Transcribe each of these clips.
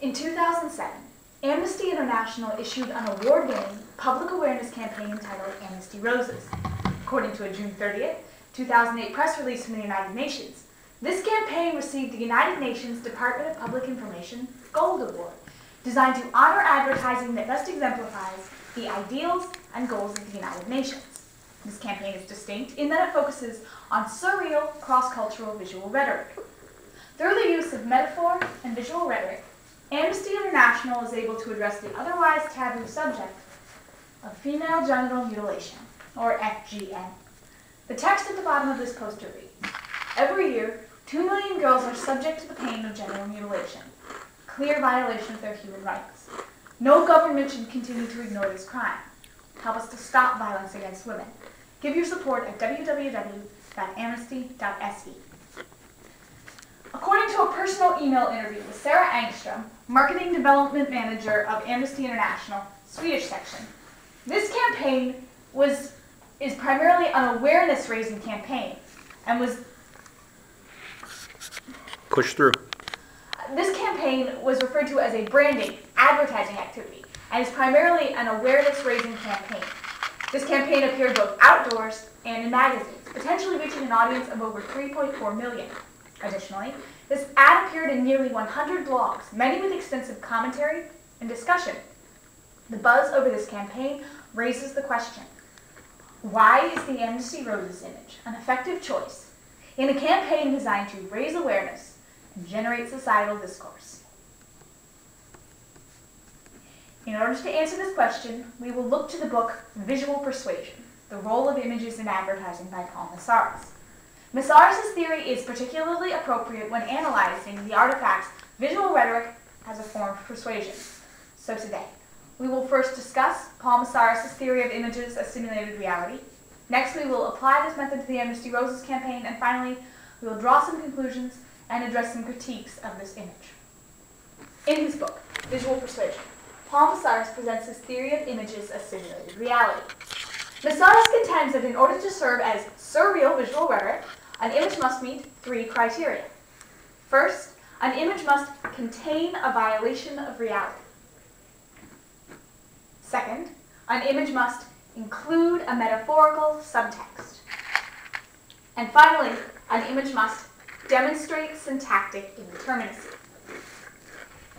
In 2007, Amnesty International issued an award-winning public awareness campaign entitled Amnesty Roses. According to a June 30th, 2008 press release from the United Nations, this campaign received the United Nations Department of Public Information Gold Award, designed to honor advertising that best exemplifies the ideals and goals of the United Nations. This campaign is distinct in that it focuses on surreal, cross-cultural visual rhetoric. Through the use of metaphor and visual rhetoric, Amnesty International is able to address the otherwise taboo subject of female genital mutilation, or FGM. The text at the bottom of this poster reads, "Every year, 2 million girls are subject to the pain of genital mutilation. Clear violation of their human rights. No government should continue to ignore this crime. Help us to stop violence against women. Give your support at www.amnesty.se." According to a personal email interview with Sarah Angstrom, Marketing Development Manager of Amnesty International, Swedish section, this campaign is primarily an awareness-raising campaign and was push through. This campaign was referred to as a branding, advertising activity, and is primarily an awareness-raising campaign. This campaign appeared both outdoors and in magazines, potentially reaching an audience of over 3.4 million. Additionally, this ad appeared in nearly 100 blogs, many with extensive commentary and discussion. The buzz over this campaign raises the question, why is the Amnesty Roses image an effective choice in a campaign designed to raise awareness and generate societal discourse? In order to answer this question, we will look to the book Visual Persuasion, The Role of Images in Advertising by Paul Meszaros. Meszaros' theory is particularly appropriate when analyzing the artifact's visual rhetoric as a form of persuasion. So today, we will first discuss Paul Meszaros' theory of images as simulated reality. Next, we will apply this method to the Amnesty Roses campaign, and finally, we will draw some conclusions and address some critiques of this image. In his book, Visual Persuasion, Paul Meszaros presents his theory of images as simulated reality. Meszaros contends that in order to serve as surreal visual rhetoric, an image must meet 3 criteria. First, an image must contain a violation of reality. Second, an image must include a metaphorical subtext. And finally, an image must demonstrate syntactic indeterminacy.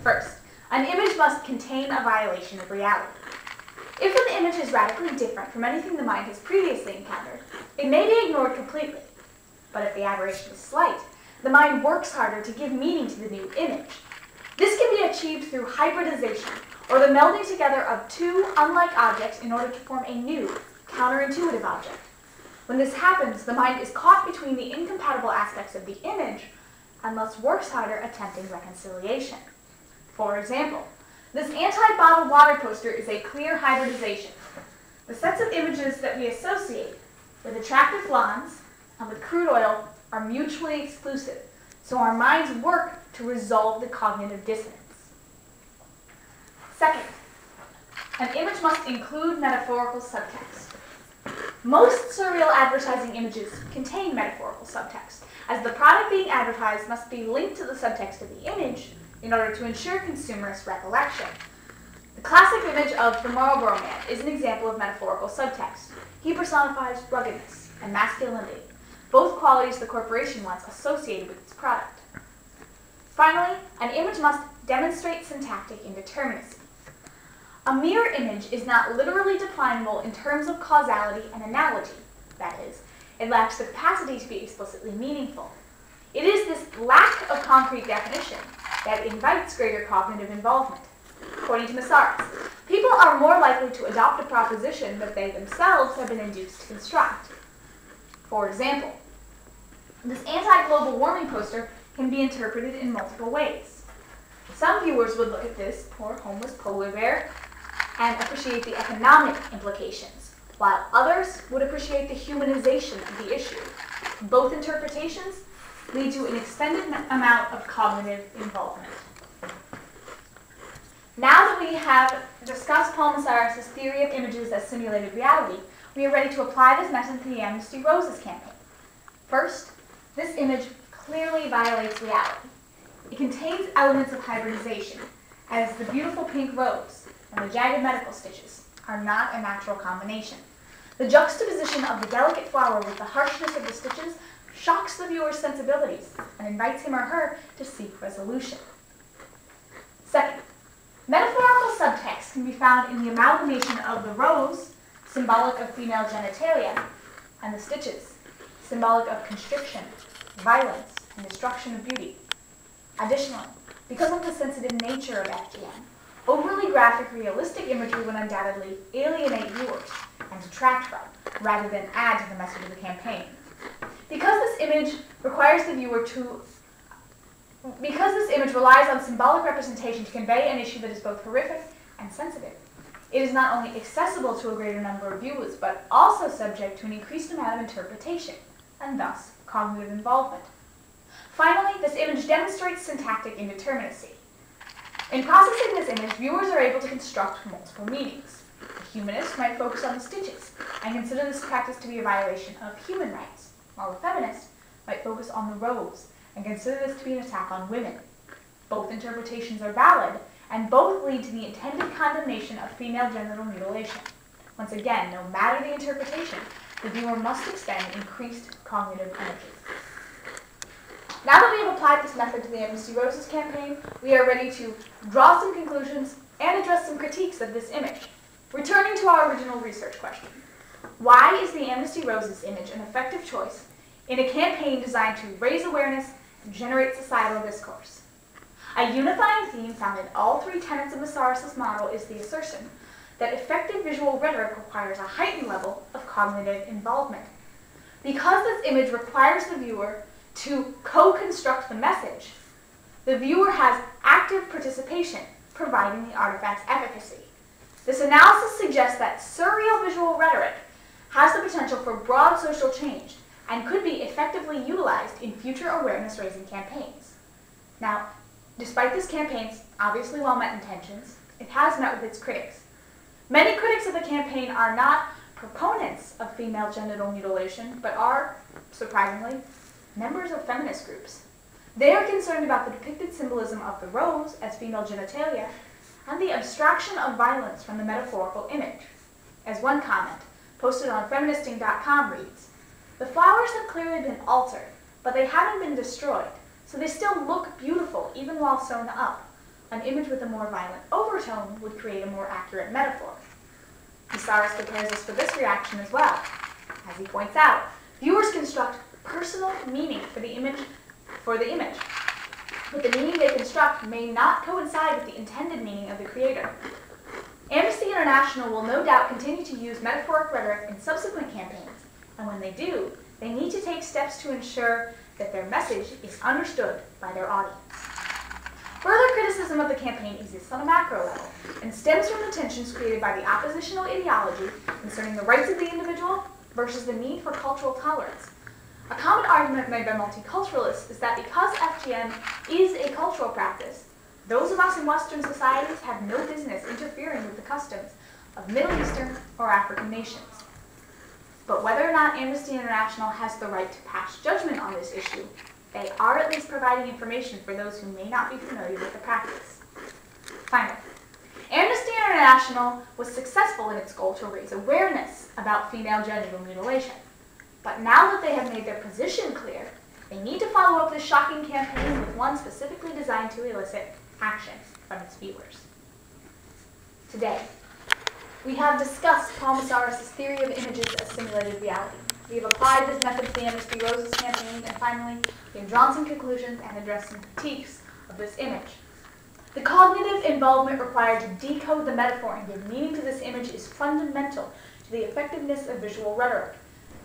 First, an image must contain a violation of reality. If an image is radically different from anything the mind has previously encountered, it may be ignored completely. But if the aberration is slight, the mind works harder to give meaning to the new image. This can be achieved through hybridization, or the melding together of 2 unlike objects in order to form a new, counterintuitive object. When this happens, the mind is caught between the incompatible aspects of the image and thus works harder attempting reconciliation. For example, this anti-bottled water poster is a clear hybridization. The sets of images that we associate with attractive blondes and with crude oil are mutually exclusive, so our minds work to resolve the cognitive dissonance. Second, an image must include metaphorical subtext. Most surreal advertising images contain metaphorical subtext, as the product being advertised must be linked to the subtext of the image in order to ensure consumers' recollection. The classic image of the Marlboro Man is an example of metaphorical subtext. He personifies ruggedness and masculinity, both qualities the corporation wants associated with its product. Finally, an image must demonstrate syntactic indeterminacy. A mirror image is not literally definable in terms of causality and analogy. That is, it lacks the capacity to be explicitly meaningful. It is this lack of concrete definition that invites greater cognitive involvement. According to Meszaros, people are more likely to adopt a proposition that they themselves have been induced to construct. For example, this anti-global warming poster can be interpreted in multiple ways. Some viewers would look at this poor homeless polar bear and appreciate the economic implications, while others would appreciate the humanization of the issue. Both interpretations lead to an extended amount of cognitive involvement. Now that we have discussed Paul Meszaros' theory of images as simulated reality, we are ready to apply this method to the Amnesty Roses campaign. First, this image clearly violates reality. It contains elements of hybridization, as the beautiful pink rose and the jagged medical stitches are not a natural combination. The juxtaposition of the delicate flower with the harshness of the stitches shocks the viewer's sensibilities and invites him or her to seek resolution. Second, metaphorical subtext can be found in the amalgamation of the rose, symbolic of female genitalia, and the stitches, symbolic of constriction, violence, and destruction of beauty. Additionally, because of the sensitive nature of FGM, overly graphic, realistic imagery would undoubtedly alienate viewers and detract from, rather than add to the message of the campaign. Because this image relies on symbolic representation to convey an issue that is both horrific and sensitive, it is not only accessible to a greater number of viewers, but also subject to an increased amount of interpretation, and thus cognitive involvement. Finally, this image demonstrates syntactic indeterminacy. In processing this image, viewers are able to construct multiple meanings. A humanist might focus on the stitches and consider this practice to be a violation of human rights, while a feminist might focus on the rose and consider this to be an attack on women. Both interpretations are valid, and both lead to the intended condemnation of female genital mutilation. Once again, no matter the interpretation, the viewer must expend increased cognitive energy. Now that we have applied this method to the Amnesty Roses campaign, we are ready to draw some conclusions and address some critiques of this image. Returning to our original research question, why is the Amnesty Roses image an effective choice in a campaign designed to raise awareness and generate societal discourse? A unifying theme found in all three tenets of Meszaros' model is the assertion that effective visual rhetoric requires a heightened level of cognitive involvement. Because this image requires the viewer to co-construct the message, the viewer has active participation, providing the artifact's efficacy. This analysis suggests that surreal visual rhetoric has the potential for broad social change and could be effectively utilized in future awareness-raising campaigns. Now, despite this campaign's obviously well-meant intentions, it has met with its critics. Many critics of the campaign are not proponents of female genital mutilation, but are, surprisingly, members of feminist groups. They are concerned about the depicted symbolism of the rose as female genitalia and the abstraction of violence from the metaphorical image. As one comment, posted on feministing.com reads, "The flowers have clearly been altered, but they haven't been destroyed, so they still look beautiful even while sewn up. An image with a more violent overtone would create a more accurate metaphor." Meszaros prepares us for this reaction as well. As he points out, viewers construct personal meaning for the image, but the meaning they construct may not coincide with the intended meaning of the creator. Amnesty International will no doubt continue to use metaphoric rhetoric in subsequent campaigns, and when they do, they need to take steps to ensure that their message is understood by their audience. Further criticism of the campaign exists on a macro level and stems from the tensions created by the oppositional ideology concerning the rights of the individual versus the need for cultural tolerance. A common argument made by multiculturalists is that because FGM is a cultural practice, those of us in Western societies have no business interfering with the customs of Middle Eastern or African nations. But whether or not Amnesty International has the right to pass judgment on this issue, they are at least providing information for those who may not be familiar with the practice. Finally, Amnesty International was successful in its goal to raise awareness about female genital mutilation. But now that they have made their position clear, they need to follow up this shocking campaign with one specifically designed to elicit action from its viewers. Today, we have discussed Paul Meszaros' theory of images as simulated reality. We have applied this method to the Amnesty Roses campaign, and finally, we have drawn some conclusions and addressed some critiques of this image. The cognitive involvement required to decode the metaphor and give meaning to this image is fundamental to the effectiveness of visual rhetoric.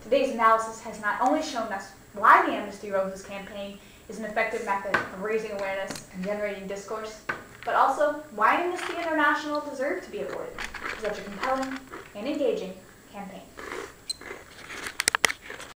Today's analysis has not only shown us why the Amnesty Roses campaign is an effective method of raising awareness and generating discourse, but also why Amnesty International deserved to be awarded such a compelling and engaging campaign.